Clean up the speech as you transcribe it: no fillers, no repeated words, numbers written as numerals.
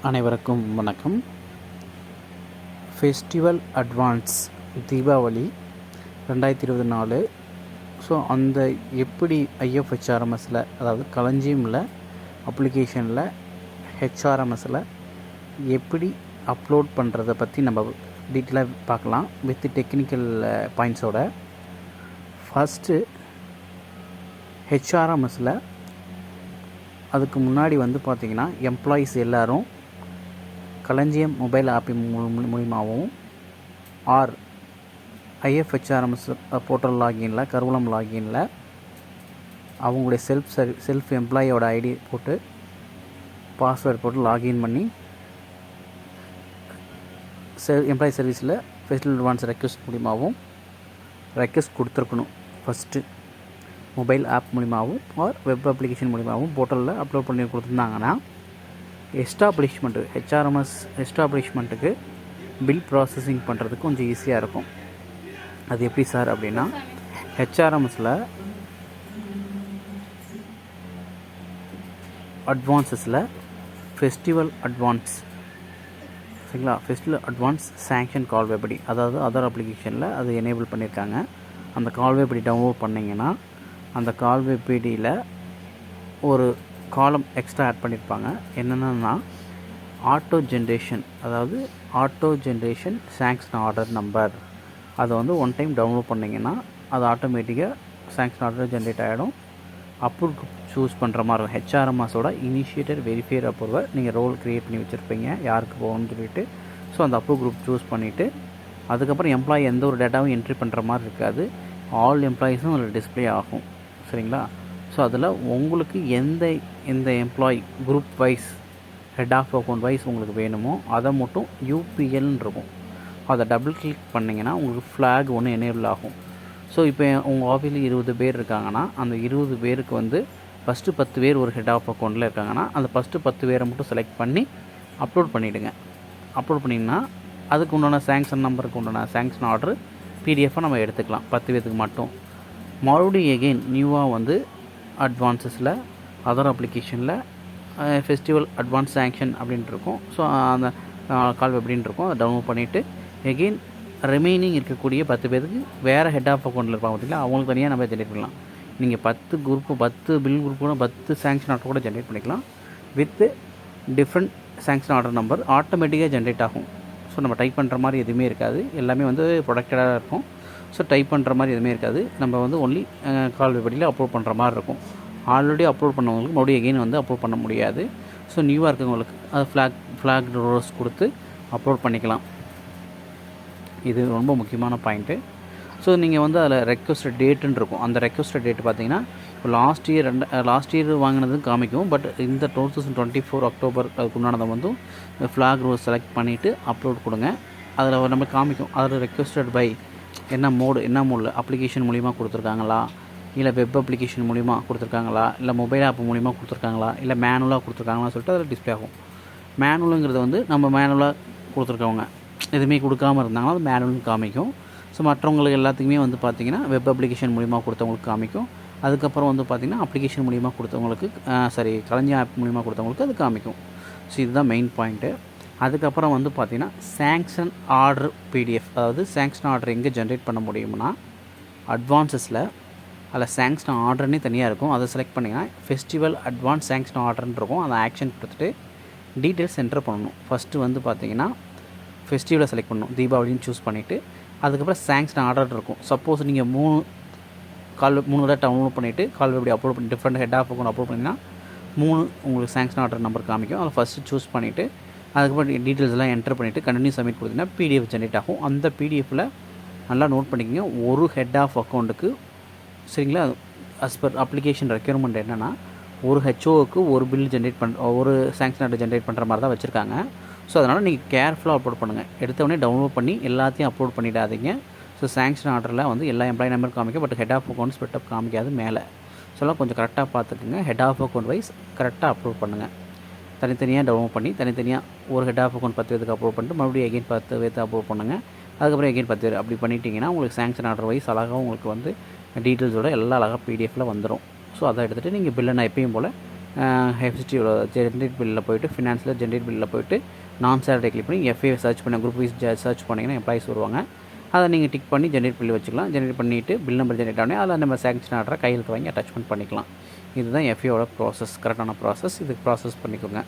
அனைவருக்கும் வணக்கம். Festival advance Deepavali 2024. So அந்த எப்படி ஐஎஃப்ஹெச்ஆர்எம்எஸில், அதாவது களஞ்சியமில் அப்ளிகேஷனில் ஹெச்ஆர்எம்எஸில் எப்படி அப்லோட் பண்ணுறதை பற்றி நம்ம டீட்டெயிலாக பார்க்கலாம் வித் டெக்னிக்கல் பாயிண்ட்ஸோட. ஃபஸ்ட்டு ஹெச்ஆர்எம்எஸில் அதுக்கு முன்னாடி பார்த்திங்கன்னா எம்ப்ளாயீஸ் எல்லோரும் களஞ்சியம் மொபைல் ஆப்பின் மூலிமாவும் ஆர் ஐஎஃப்ஹெச்ஆர்எம்எஸ் போர்ட்டல் லாகினில், கருவூலம் லாகினில் அவங்களுடைய செல்ஃப் எம்ப்ளாயோட ஐடி போட்டு பாஸ்வேர்ட் போட்டு லாகின் பண்ணி எம்ப்ளாயி சர்வீஸில் ஃபெஸ்டிவல் அட்வான்ஸ் ரெக்வஸ்ட் மூலிமாவும் ரெக்வஸ்ட் கொடுத்துருக்கணும். ஃபஸ்ட்டு மொபைல் ஆப் மூலிமாவும் ஆர் வெப் அப்ளிகேஷன் மூலிமாவும் போர்ட்டலில் அப்லோட் பண்ணி கொடுத்துருந்தாங்கன்னா எஸ்டாப்ளிஷ்மெண்ட்டு ஹெச்ஆர்எம்எஸ் எஸ்டாப்ளிஷ்மெண்ட்டுக்கு பில் ப்ராசஸிங் பண்ணுறதுக்கு கொஞ்சம் ஈஸியாக இருக்கும். அது எப்படி சார் அப்படின்னா, ஹெச்ஆர்எம்எஸில் அட்வான்ஸஸில் ஃபெஸ்டிவல் அட்வான்ஸ், சரிங்களா, ஃபெஸ்டிவல் அட்வான்ஸ் சேங்ஷன் கால்வேபடி, அதாவது அதர் அப்ளிகேஷனில் அது எனேபிள் பண்ணியிருக்காங்க. அந்த கால்வேபடி டவுன்லோட் பண்ணிங்கன்னா அந்த கால்வேபடியில் ஒரு காலம் எக்ஸ்ட்ரா ஆட் பண்ணியிருப்பாங்க. என்னென்னா ஆட்டோ ஜென்ரேஷன், அதாவது auto generation sanction order number. அதை ஒன் டைம் டவுன்லோட் பண்ணிங்கன்னா அது ஆட்டோமேட்டிக்காக சாங்க்ஷன் ஆர்டர் ஜென்ரேட் ஆகிடும். அப்ரூவ் சூஸ் பண்ணுற மாதிரி இருக்கும். ஹெச்ஆர்எம்எஸோட இனிஷியேட்டர் வெரிஃபையர் அப்ரூவர் நீங்கள் ரோல் க்ரியேட் பண்ணி வச்சுருப்பீங்க யாருக்கு போகணும்னு சொல்லிட்டு. ஸோ அந்த அப்ரூவ் குரூப் சூஸ் பண்ணிவிட்டு அதுக்கப்புறம் எம்ப்ளாயி எந்த ஒரு டேட்டாவும் என்ட்ரி பண்ணுற மாதிரி இருக்காது. ஆல் எம்ப்ளாயீஸும் அதில் டிஸ்பிளே ஆகும், சரிங்களா. ஸோ அதில் உங்களுக்கு எந்த employee group wise, head of account wise உங்களுக்கு வேணுமோ அதை மட்டும் யூபிஎல்னு இருக்கும். அதை டபுள் கிளிக் பண்ணிங்கன்னா உங்களுக்கு ஃப்ளாக் ஒன்று எனேபிள் ஆகும். ஸோ இப்போ உங்கள் ஆஃபீஸில் 20 பேர் இருக்காங்கன்னா அந்த 20 பேருக்கு ஃபஸ்ட்டு 10 பேர் ஒரு ஹெட் ஆஃப் அக்கௌண்ட்டில் இருக்காங்கன்னா அந்த ஃபஸ்ட்டு 10 பேரை மட்டும் செலக்ட் பண்ணி அப்லோட் பண்ணிவிடுங்க. அப்லோட் பண்ணிங்கன்னா அதுக்கு உண்டான சேங்க்ஷன் நம்பருக்கு உண்டான சேங்க்ஷன் ஆர்டர் பிடிஎஃபாக நம்ம எடுத்துக்கலாம் 10 பேருக்கு மட்டும். மறுபடியும் எகெயின் நியூவாக அட்வான்ஸஸில் அதர் அப்ளிகேஷனில் ஃபெஸ்டிவல் அட்வான்ஸ் சேங்க்ஷன் அப்படின்ட்டு இருக்கும். ஸோ அந்த கால் அப்படின்ட்டு இருக்கும். அதை டவுன்லோட் பண்ணிவிட்டு எகெயின் ரிமைனிங் இருக்கக்கூடிய 10 பேருக்கு வேறு ஹெட் ஆஃப் அக்கௌண்ட்டில் இருப்பாங்க பார்த்திங்களா, அவங்களுக்கு தனியாக நம்ம ஜென்ரேட் பண்ணலாம். நீங்கள் 10 குரூப்பு 10 பில் குரூப் கூட 10 சேங்க்ஷன் ஆர்டர் கூட ஜென்ரேட் பண்ணிக்கலாம். With different sanction order number ஆட்டோமேட்டிக்காக ஜென்ரேட் ஆகும். ஸோ நம்ம டைப் பண்ணுற மாதிரி எதுவுமே இருக்காது, எல்லாமே ப்ரொடக்டடாக இருக்கும். ஸோ டைப் பண்ணுற மாதிரி எதுவுமே இருக்காது. நம்ம ஒன்லி கால்வேபடியில் அப்லோட் பண்ணுற மாதிரி இருக்கும். ஆல்ரெடி அப்லோட் பண்ணவங்களுக்கு மறுபடியும் எகெயின் அப்லோட் பண்ண முடியாது. ஸோ நியூவாக இருக்கவங்களுக்கு அது ஃப்ளாக் ரோஸ் கொடுத்து அப்லோட் பண்ணிக்கலாம். இது ரொம்ப முக்கியமான பாயிண்ட்டு. ஸோ நீங்கள் அதில் ரெக்வஸ்ட் டேட்டுன்னு இருக்கும். அந்த ரெக்வஸ்ட் டேட்டு பார்த்தீங்கன்னா இப்போ லாஸ்ட் இயர் வாங்கினதும் காமிக்கும். பட் இந்த 2024 அக்டோபர் அதுக்கு உண்டானதை ஃப்ளாக் ரோஸ் செலக்ட் பண்ணிவிட்டு அப்லோட் கொடுங்க. அதில் நம்ம காமிக்கும் அதில் ரெக்வஸ்டட் பை என்ன மோடில் அப்ளிகேஷன் மூலிமா கொடுத்துருக்காங்களா, இல்லை வெப் அப்ளிகேஷன் மூலிமா கொடுத்துருக்காங்களா, இல்லை மொபைல் ஆப் மூலிமா கொடுத்துருக்காங்களா, இல்லை மேனுவலாக கொடுத்துருக்காங்களான்னு சொல்லிட்டு அதில் டிஸ்பிளே ஆகும். மேனுவலுங்கிறது நம்ம மேனுவலாக கொடுத்துருக்கவங்க எதுவுமே கொடுக்காமல் இருந்தாங்கன்னா அது மேனுவல்னு காமிக்கும். ஸோ மற்றவங்களுக்கு எல்லாத்துக்குமே பார்த்திங்கன்னா வெப் அப்ளிகேஷன் மூலிமா கொடுத்தவங்களுக்கு காமிக்கும். அதுக்கப்புறம் பார்த்திங்கன்னா அப்ளிகேஷன் மூலிமா கொடுத்தவங்களுக்கு களஞ்சியம் ஆப் மூலிமா கொடுத்தவங்களுக்கு அது காமிக்கும். ஸோ இதுதான் மெயின் பாயிண்ட்டு. அதுக்கப்புறம் பார்த்திங்கன்னா சேங்க்ஷன் ஆர்டர் பிடிஎஃப், அதாவது சேங்க்ஷன் ஆர்டர் எங்கே ஜென்ரேட் பண்ண முடியும்னா அட்வான்ஸஸில் அதில் சேங்க்ஷன் ஆர்டர்னே தனியாக இருக்கும். அதை செலக்ட் பண்ணிங்கன்னா ஃபெஸ்டிவல் அட்வான்ஸ் சேங்க்ஷன் ஆர்டர்னு இருக்கும். அதை ஆக்ஷன் கொடுத்துட்டு டீட்டெயில்ஸ் என்டர் பண்ணணும். ஃபஸ்ட்டு பார்த்திங்கன்னா ஃபெஸ்டிவலை செலக்ட் பண்ணணும், தீபாவளின்னு சூஸ் பண்ணிவிட்டு அதுக்கப்புறம் சேங்க்ஷன் ஆர்டர் இருக்கும். சப்போஸ் நீங்கள் 3 தடவை டவுன்லோட் பண்ணிவிட்டு கால்வேபடி அப்லோட் பண்ணி different head of account upload பண்ணிங்கன்னா 3 உங்களுக்கு சேங்க்ஷன் ஆர்டர் நம்பர் காமிக்கும். அதில் ஃபஸ்ட்டு சூஸ் பண்ணிவிட்டு அதுக்கப்புறம் டீட்டெயில்ஸ் எல்லாம் என்டர் பண்ணிவிட்டு கண்டினியூ சப்மிட் கொடுத்தீங்கன்னா பிடிஎஃப் ஜென்ரேட் ஆகும். அந்த பிடிஎஃப்பில் நல்லா நோட் பண்ணிக்கோங்க, ஒரு ஹெட் ஆஃப் அக்கௌண்ட்டுக்கு, சரிங்களா, அஸ் பர் அப்ளிகேஷன் ரெக்யர்மெண்ட் என்னென்னா ஒரு ஹெச்ஓவுக்கு ஒரு பில் ஒரு சேங்க்ஷன் ஆர்டர் ஜென்ரேட் பண்ணுற மாதிரி தான் வச்சுருக்காங்க. ஸோ அதனால் நீங்கள் கேர்ஃபுல்லாக அப்லோட் பண்ணுங்கள். எடுத்தவொடனே டவுன்லோட் பண்ணி எல்லாத்தையும் அப்லோட் பண்ணிடாதீங்க. ஸோ சேங்க்ஷன் ஆர்டரில் எல்லா எம்ப்ளாயி நம்பர் காமிக்கும், பட் ஹெட் ஆஃப் அக்கௌண்ட் ஸ்பெட் அப் காமிக்காது மேலே. ஸோ கொஞ்சம் கரெக்டாக பார்த்துக்குங்க. ஹெட் ஆஃப் அக்கௌண்ட் வைஸ் கரெக்டாக அப்லோட் பண்ணுங்கள். தனித்தனியாக டவுன்லோட் பண்ணி தனித்தனியாக ஒரு ஹெட் ஆஃப் அக்கௌண்ட் 10 பேருக்கு அப்லோட் பண்ணிட்டு மறுபடியும் எகெயின் 10 பேருக்கு அப்லோட் பண்ணுங்கள். அதுக்கப்புறம் எகெயின் 10 பேர் அப்படி பண்ணிட்டீங்கன்னா உங்களுக்கு சேங்க்ஷன் ஆர்டர் வைஸ் அழகாக உங்களுக்கு டீட்டெயில்ஸோட எல்லாம் அழகாக பிடிஎஃப்பில் வந்துடும். ஸோ அதை எடுத்துகிட்டு நீங்கள் பில்லை நான் எப்பயும் போல் FST ஜென்ரேட் பில்லில் போய்ட்டு ஃபினான்ஸில் ஜென்ரேட் பில்லில் போய்ட்டு நான் சேலரி கிளிக் பண்ணி FA சர்ச் பண்ண குரூப் வைஸ் சர்ச் பண்ணிங்கன்னா எம்ப்ளாயிஸ் வருவாங்க. அதை நீங்கள் டிக் பண்ணி ஜென்ரேட் பில் வச்சுக்கலாம். ஜென்ரேட் பண்ணிவிட்டு பில் நம்பர் ஜென்ரேட் ஆனே அதில் நம்ம சேங்க்ஷன் ஆர்டரை கையெழுத்து வாங்கி அட்டாச்மெண்ட் பண்ணிக்கலாம். இதுதான் FAவோட ப்ராசஸ், கரெக்டான ப்ராசஸ். இதுக்கு ப்ராசஸ் பண்ணிக்கோங்க.